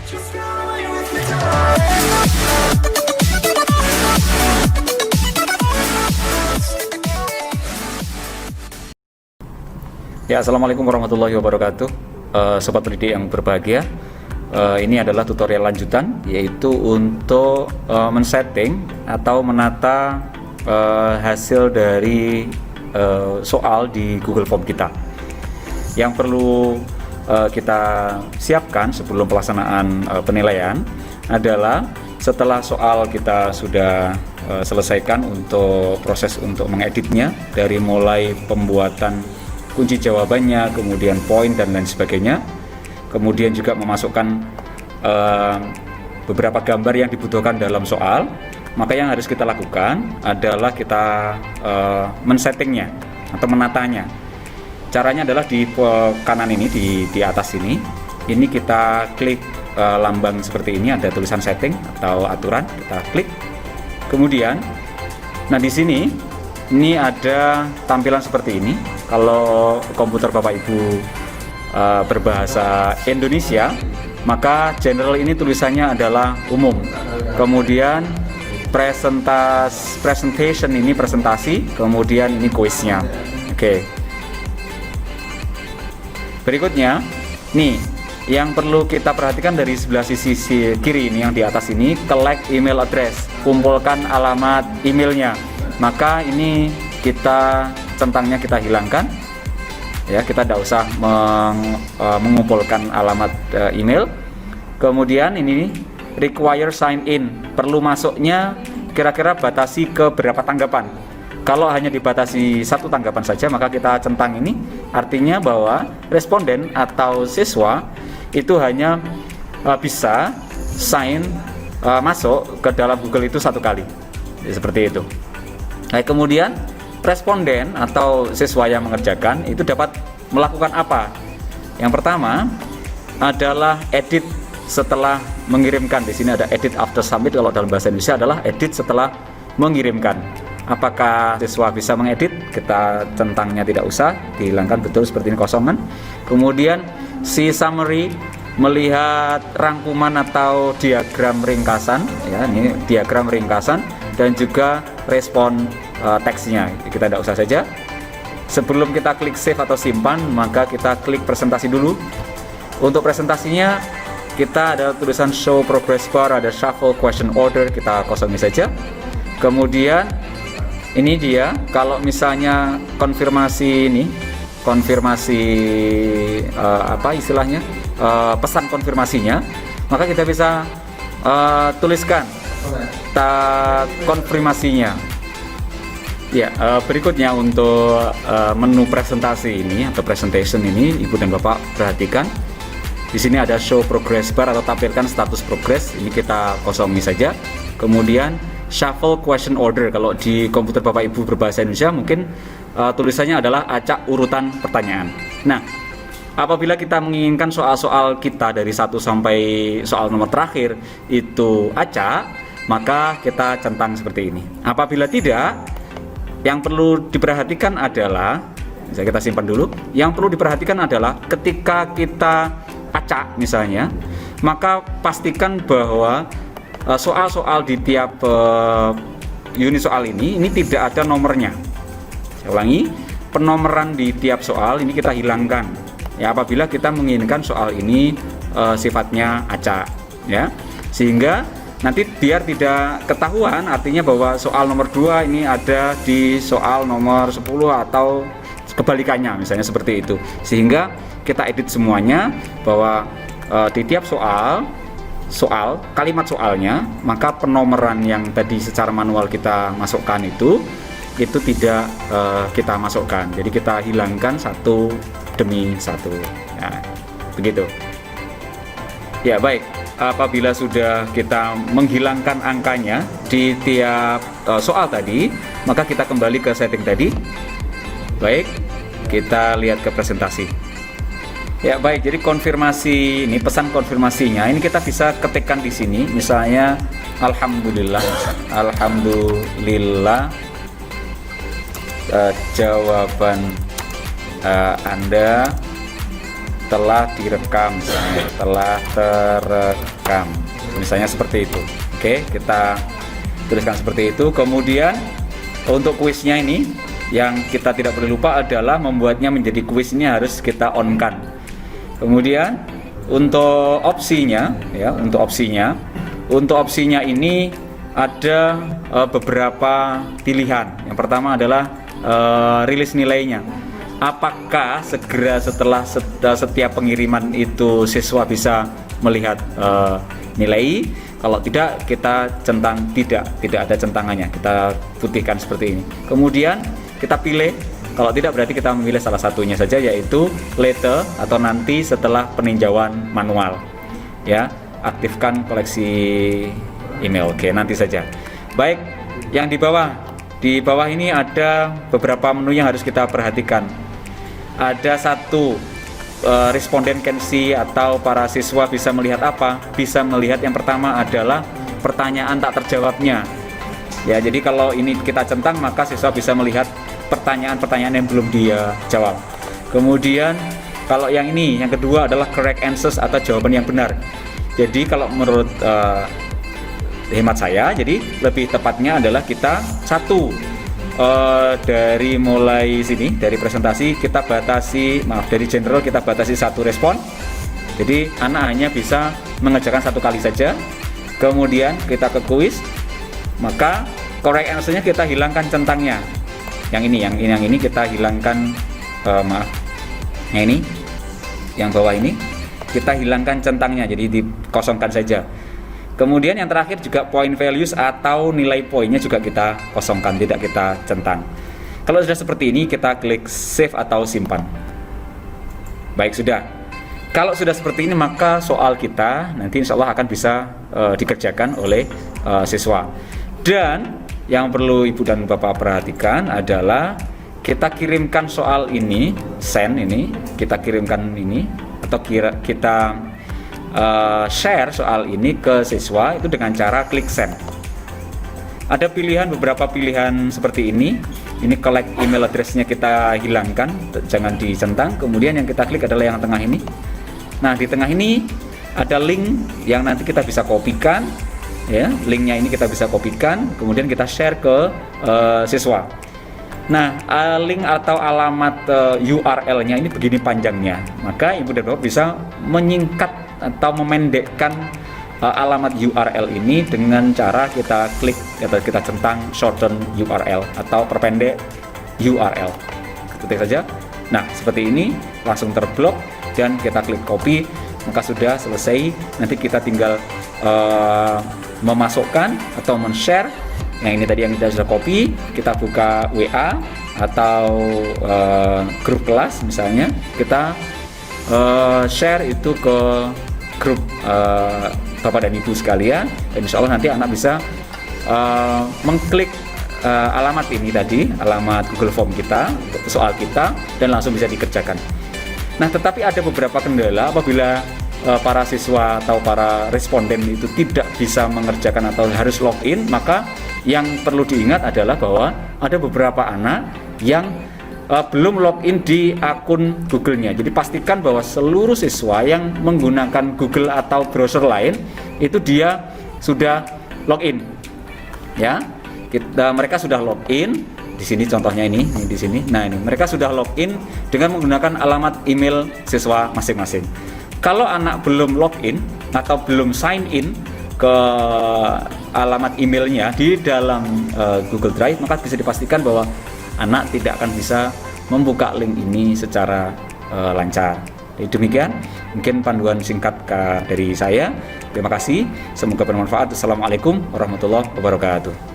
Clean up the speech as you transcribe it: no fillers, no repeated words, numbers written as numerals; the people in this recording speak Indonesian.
Ya, assalamualaikum warahmatullahi wabarakatuh. Sobat pendidik yang berbahagia, ini adalah tutorial lanjutan, yaitu untuk men-setting atau menata hasil dari soal di Google Form kita. Yang perlu kita siapkan sebelum pelaksanaan penilaian adalah setelah soal kita sudah selesaikan untuk proses untuk mengeditnya, dari mulai pembuatan kunci jawabannya, kemudian poin dan lain sebagainya, kemudian juga memasukkan beberapa gambar yang dibutuhkan dalam soal. Maka yang harus kita lakukan adalah kita men-settingnya atau menatanya. Caranya adalah di kanan ini, di atas ini kita klik lambang seperti ini, ada tulisan setting atau aturan, kita klik. Kemudian, nah di sini ini ada tampilan seperti ini. Kalau komputer Bapak Ibu berbahasa Indonesia, maka general ini tulisannya adalah umum. Kemudian presentation ini presentasi, kemudian ini kuisnya. Oke. Berikutnya, nih yang perlu kita perhatikan dari sebelah sisi kiri ini, yang di atas ini, collect email address, kumpulkan alamat emailnya. Maka ini kita centangnya kita hilangkan, ya, kita tidak usah mengumpulkan alamat email. Kemudian ini require sign in, perlu masuknya kira-kira batasi ke berapa tanggapan. Kalau hanya dibatasi satu tanggapan saja, maka kita centang ini, artinya bahwa responden atau siswa itu hanya bisa sign masuk ke dalam Google itu satu kali, ya, seperti itu. Nah, kemudian responden atau siswa yang mengerjakan itu dapat melakukan apa? Yang pertama adalah edit setelah mengirimkan. Di sini ada edit after submit, kalau dalam bahasa Indonesia adalah edit setelah mengirimkan. Apakah siswa bisa mengedit? Kita centangnya tidak usah, dihilangkan betul seperti ini, kosongan. Kemudian si summary, melihat rangkuman atau diagram ringkasan, ya, ini diagram ringkasan, dan juga respon teksnya, kita tidak usah saja. Sebelum kita klik save atau simpan, maka kita klik presentasi dulu. Untuk presentasinya kita ada tulisan show progress bar, ada shuffle question order, kita kosongi saja. Kemudian ini dia, kalau misalnya konfirmasi ini, pesan konfirmasinya, maka kita bisa tuliskan konfirmasinya. Ya, berikutnya untuk menu presentasi ini atau presentation ini, Ibu dan Bapak perhatikan. Di sini ada show progress bar atau tampilkan status progress. Ini kita kosongi saja. Kemudian shuffle question order. Kalau di komputer Bapak Ibu berbahasa Indonesia mungkin tulisannya adalah acak urutan pertanyaan. Nah, apabila kita menginginkan soal-soal kita dari 1 sampai soal nomor terakhir itu acak, maka kita centang seperti ini. Apabila tidak, yang perlu diperhatikan adalah, bisa kita simpan dulu. Yang perlu diperhatikan adalah ketika kita acak misalnya, maka pastikan bahwa soal-soal di tiap unit soal ini tidak ada nomornya. Saya ulangi, penomoran di tiap soal ini kita hilangkan. Ya, apabila kita menginginkan soal ini sifatnya acak, ya, sehingga nanti biar tidak ketahuan, artinya bahwa soal nomor 2 ini ada di soal nomor 10 atau kebalikannya, misalnya seperti itu. Sehingga kita edit semuanya bahwa di tiap soal kalimat soalnya, maka penomoran yang tadi secara manual kita masukkan itu tidak kita masukkan. Jadi kita hilangkan satu demi satu. Nah, begitu. Ya, baik. Apabila sudah kita menghilangkan angkanya di tiap soal tadi, maka kita kembali ke setting tadi. Baik, kita lihat ke presentasi. Ya, baik. Jadi konfirmasi ini, pesan konfirmasinya ini kita bisa ketikkan di sini. Misalnya alhamdulillah jawaban Anda telah direkam, misalnya telah terekam, misalnya seperti itu. Oke, kita tuliskan seperti itu. Kemudian untuk kuisnya ini yang kita tidak boleh lupa adalah membuatnya menjadi kuis ini harus kita on-kan. Kemudian untuk opsinya ya, untuk opsinya ini ada beberapa pilihan. Yang pertama adalah rilis nilainya. Apakah segera setelah setiap pengiriman itu siswa bisa melihat nilai? Kalau tidak, kita centang tidak ada centangannya, kita putihkan seperti ini. Kemudian kita pilih, kalau tidak berarti kita memilih salah satunya saja, yaitu later atau nanti setelah peninjauan manual. Ya, aktifkan koleksi email. Oke, nanti saja. Baik, yang di bawah ini ada beberapa menu yang harus kita perhatikan. Ada satu, responden can see atau para siswa bisa melihat apa? Bisa melihat yang pertama adalah pertanyaan tak terjawabnya. Ya, jadi kalau ini kita centang maka siswa bisa melihat pertanyaan-pertanyaan yang belum dia jawab. Kemudian kalau yang ini, yang kedua adalah correct answers atau jawaban yang benar. Jadi kalau menurut hemat saya, jadi lebih tepatnya adalah kita dari mulai sini, dari presentasi kita batasi, dari general kita batasi satu respon. Jadi anak hanya bisa mengerjakan satu kali saja. Kemudian kita ke kuis, maka correct answer-nya kita hilangkan centangnya. Yang ini kita hilangkan, yang bawah ini kita hilangkan centangnya, jadi dikosongkan saja. Kemudian yang terakhir juga point values atau nilai poinnya juga kita kosongkan, tidak kita centang. Kalau sudah seperti ini, kita klik save atau simpan. Baik, sudah. Kalau sudah seperti ini, maka soal kita nanti insya Allah akan bisa dikerjakan oleh siswa. Dan yang perlu Ibu dan Bapak perhatikan adalah kita kirimkan soal ini, send ini, kita kirimkan ini, atau kita share soal ini ke siswa itu dengan cara klik send. Ada beberapa pilihan seperti ini. Ini collect email address-nya kita hilangkan, jangan dicentang. Kemudian yang kita klik adalah yang tengah ini. Nah, di tengah ini ada link yang nanti kita bisa kopikan, ya. Linknya ini kita bisa kopikan, kemudian kita share ke siswa. Nah, link atau alamat URL-nya ini begini panjangnya. Maka Ibu dan Bapak bisa menyingkat atau memendekkan alamat URL ini dengan cara kita klik atau kita centang shorten URL atau perpendek URL. Ketik saja. Nah, seperti ini langsung terblok dan kita klik copy, maka sudah selesai. Nanti kita tinggal memasukkan atau men-share. Yang ini tadi yang kita sudah copy, kita buka WA atau grup kelas misalnya, kita share itu ke grup Bapak dan Ibu sekalian, dan insya Allah nanti anak bisa mengklik alamat ini tadi, alamat Google Form kita, soal kita, dan langsung bisa dikerjakan. Nah, tetapi ada beberapa kendala apabila para siswa atau para responden itu tidak bisa mengerjakan atau harus login, maka yang perlu diingat adalah bahwa ada beberapa anak yang belum login di akun Google-nya. Jadi pastikan bahwa seluruh siswa yang menggunakan Google atau browser lain itu dia sudah login. Ya, mereka sudah login. Di sini contohnya ini di sini. Nah, ini mereka sudah login dengan menggunakan alamat email siswa masing-masing. Kalau anak belum login atau belum sign in ke alamat emailnya di dalam Google Drive, maka bisa dipastikan bahwa anak tidak akan bisa membuka link ini secara lancar. Jadi demikian mungkin panduan singkat dari saya. Terima kasih, semoga bermanfaat. Assalamualaikum warahmatullahi wabarakatuh.